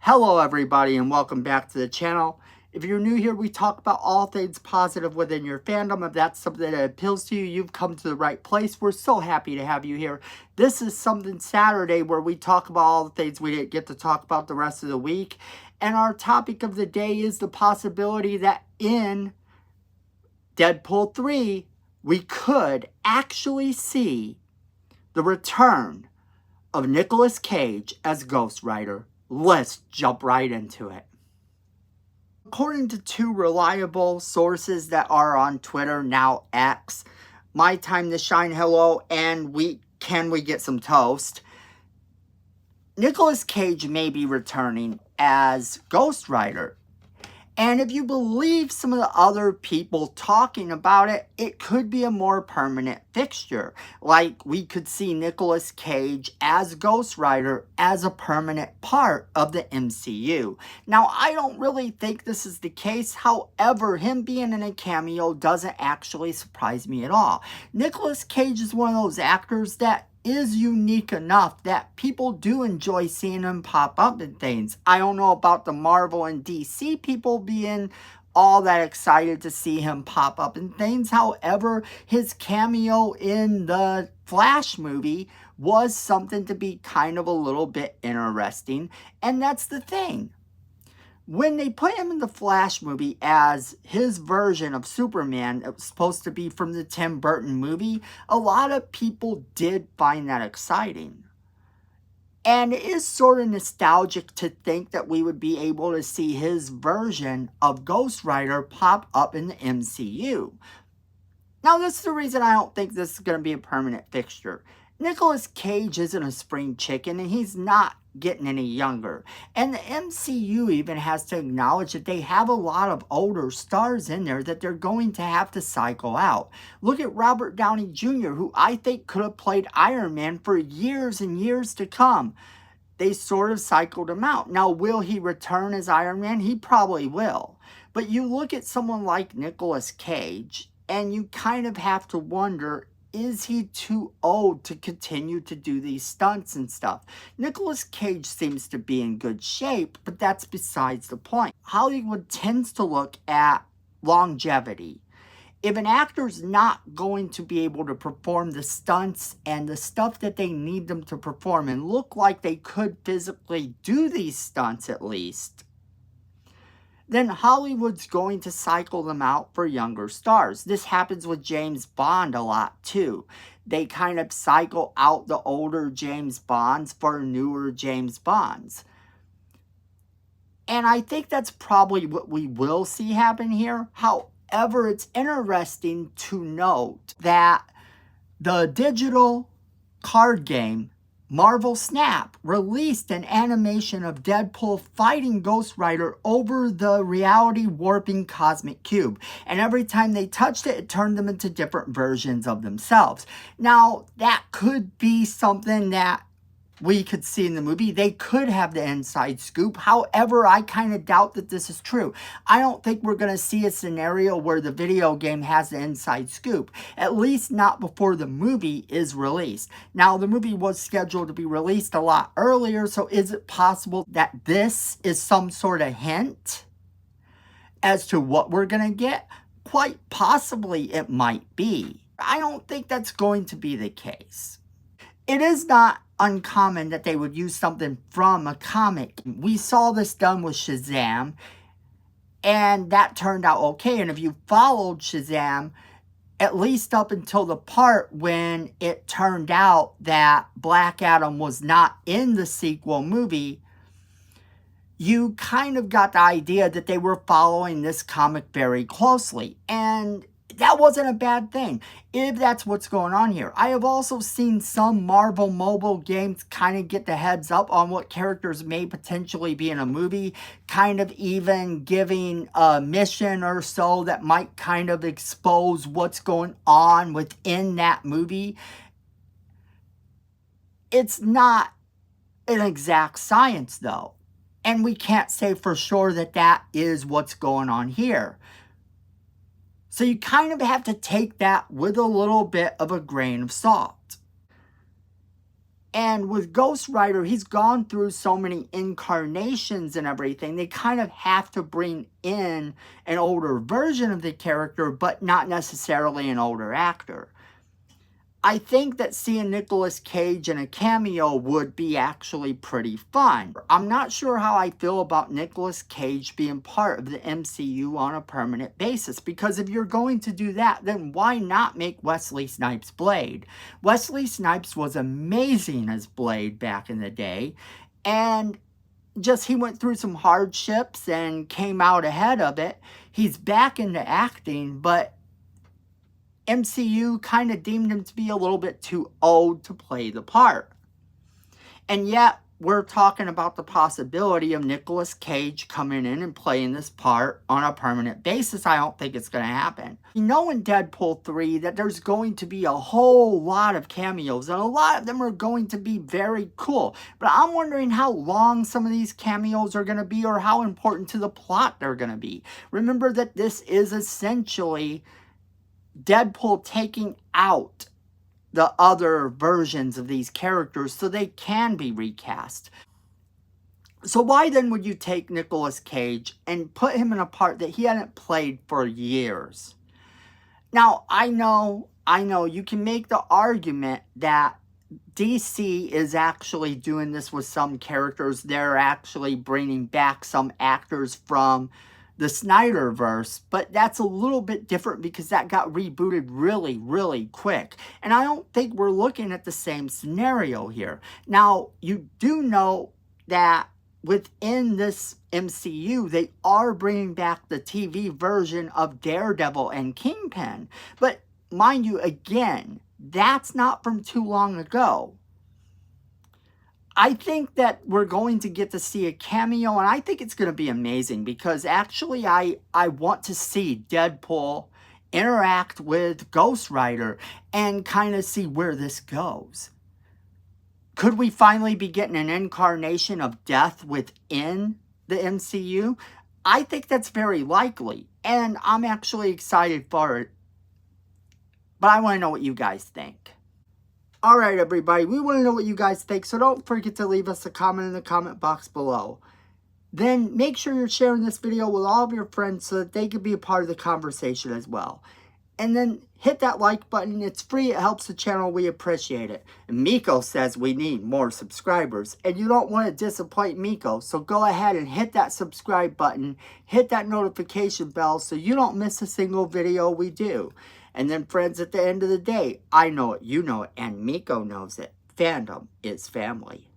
Hello everybody and welcome back to the channel. If you're new here, we talk about all things positive within your fandom. If that's something that appeals to you, you've come to the right place. We're so happy to have you here. This is Something Saturday where we talk about all the things we didn't get to talk about the rest of the week. And our topic of the day is the possibility that in Deadpool 3, we could actually see the return of Nicolas Cage as Ghost Rider. Let's jump right into it. According to two reliable sources that are on Twitter, now X, My Time to Shine Hello and Can We Get Some Toast, Nicolas Cage may be returning as Ghost Rider. And if you believe some of the other people talking about it, it could be a more permanent fixture. Like we could see Nicolas Cage as Ghost Rider as a permanent part of the MCU. Now, I don't really think this is the case. However, him being in a cameo doesn't actually surprise me at all. Nicolas Cage is one of those actors that is unique enough that people do enjoy seeing him pop up in things. I don't know about the Marvel and DC people being all that excited to see him pop up in things. However, his cameo in the Flash movie was something to be kind of a little bit interesting. And that's the thing. When they put him in the Flash movie as his version of Superman, it was supposed to be from the Tim Burton movie, a lot of people did find that exciting. And it is sort of nostalgic to think that we would be able to see his version of Ghost Rider pop up in the MCU. Now, this is the reason I don't think this is going to be a permanent fixture. Nicolas Cage isn't a spring chicken, and he's not getting any younger. And the MCU even has to acknowledge that they have a lot of older stars in there that they're going to have to cycle out. Look at Robert Downey Jr., who I think could have played Iron Man for years and years to come. They sort of cycled him out. Now, will he return as Iron Man? He probably will. But you look at someone like Nicolas Cage, and you kind of have to wonder, is he too old to continue to do these stunts and stuff? Nicolas Cage seems to be in good shape, but that's besides the point. Hollywood tends to look at longevity. If an actor's not going to be able to perform the stunts and the stuff that they need them to perform and look like they could physically do these stunts at least, then Hollywood's going to cycle them out for younger stars. This happens with James Bond a lot too. They kind of cycle out the older James Bonds for newer James Bonds. And I think that's probably what we will see happen here. However, it's interesting to note that the digital card game Marvel Snap released an animation of Deadpool fighting Ghost Rider over the reality warping cosmic cube. And every time they touched it, it turned them into different versions of themselves. Now, that could be something that we could see in the movie. They could have the inside scoop. However, I kind of doubt that this is true. I don't think we're going to see a scenario where the video game has the inside scoop. At least not before the movie is released. Now, the movie was scheduled to be released a lot earlier, so is it possible that this is some sort of hint as to what we're going to get? Quite possibly it might be. I don't think that's going to be the case. It is not uncommon that they would use something from a comic. We saw this done with Shazam, and that turned out okay. And if you followed Shazam, at least up until the part when it turned out that Black Adam was not in the sequel movie, you kind of got the idea that they were following this comic very closely. And that wasn't a bad thing, if that's what's going on here. I have also seen some Marvel mobile games kind of get the heads up on what characters may potentially be in a movie, kind of even giving a mission or so that might kind of expose what's going on within that movie. It's not an exact science, though, and we can't say for sure that that is what's going on here. So you kind of have to take that with a little bit of a grain of salt. And with Ghost Rider, he's gone through so many incarnations and everything. They kind of have to bring in an older version of the character, but not necessarily an older actor. I think that seeing Nicolas Cage in a cameo would be actually pretty fun. I'm not sure how I feel about Nicolas Cage being part of the MCU on a permanent basis, because if you're going to do that, then why not make Wesley Snipes Blade? Wesley Snipes was amazing as Blade back in the day, and just he went through some hardships and came out ahead of it. He's back into acting, but MCU kind of deemed him to be a little bit too old to play the part. And yet, we're talking about the possibility of Nicolas Cage coming in and playing this part on a permanent basis. I don't think it's going to happen. You know in Deadpool 3 that there's going to be a whole lot of cameos, and a lot of them are going to be very cool. But I'm wondering how long some of these cameos are going to be, or how important to the plot they're going to be. Remember that this is essentially Deadpool taking out the other versions of these characters so they can be recast. So why then would you take Nicolas Cage and put him in a part that he hadn't played for years? Now, I know you can make the argument that DC is actually doing this with some characters. They're actually bringing back some actors from the Snyderverse, but that's a little bit different because that got rebooted really, really quick. And I don't think we're looking at the same scenario here. Now, you do know that within this MCU, they are bringing back the TV version of Daredevil and Kingpin. But mind you, again, that's not from too long ago. I think that we're going to get to see a cameo, and I think it's going to be amazing because actually I want to see Deadpool interact with Ghost Rider and kind of see where this goes. Could we finally be getting an incarnation of death within the MCU? I think that's very likely, and I'm actually excited for it. But I want to know what you guys think. Alright everybody, we want to know what you guys think, so don't forget to leave us a comment in the comment box below. Then make sure you're sharing this video with all of your friends so that they can be a part of the conversation as well. And then hit that like button, it's free, it helps the channel, we appreciate it. And Miko says we need more subscribers, and you don't want to disappoint Miko, so go ahead and hit that subscribe button, hit that notification bell so you don't miss a single video we do. And then friends, at the end of the day, I know it, you know it, and Miko knows it. Fandom is family.